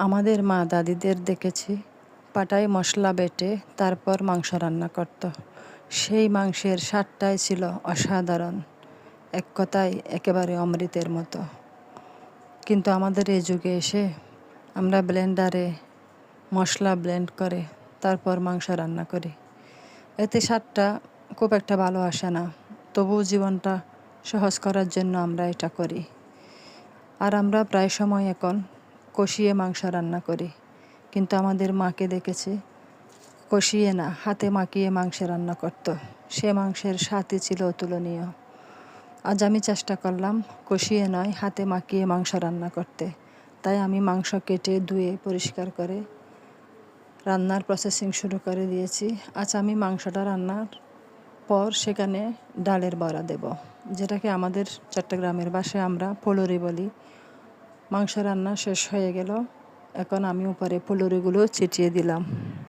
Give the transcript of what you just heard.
আমাদের মা দাদিদের দেখেছি পাটায় মশলা বেটে তারপর মাংস রান্না করত। সেই মাংসের স্বাদটাই ছিল অসাধারণ, এক কথায় একেবারে অমৃতের মতো। কিন্তু আমাদের এই যুগে এসে আমরা ব্লেন্ডারে মশলা ব্লেন্ড করে তারপর মাংস রান্না করি। এতে স্বাদটা খুব একটা ভালো আসে না, তবুও জীবনটা সহজ করার জন্য আমরা এটা করি। আর আমরা প্রায় সময় এখন কষিয়ে মাংস রান্না করি, কিন্তু আমাদের মাকে দেখেছি কষিয়ে না, হাতে মাখিয়ে মাংস রান্না করত। সে মাংসের স্বাদই ছিল অতুলনীয়। আজ আমি চেষ্টা করলাম কষিয়ে নয়, হাতে মাখিয়ে মাংস রান্না করতে। তাই আমি মাংস কেটে ধুয়ে পরিষ্কার করে রান্নার প্রসেসিং শুরু করে দিয়েছি। আজ আমি মাংসটা রান্নার পর সেখানে ডালের বড়া দেব, যেটাকে আমাদের চট্টগ্রামের ভাষায় আমরা ফুলুরি বলি। মাংস রান্না শেষ হয়ে গেল, এখন আমি উপরে ফুলুরিগুলো ছিটিয়ে দিলাম।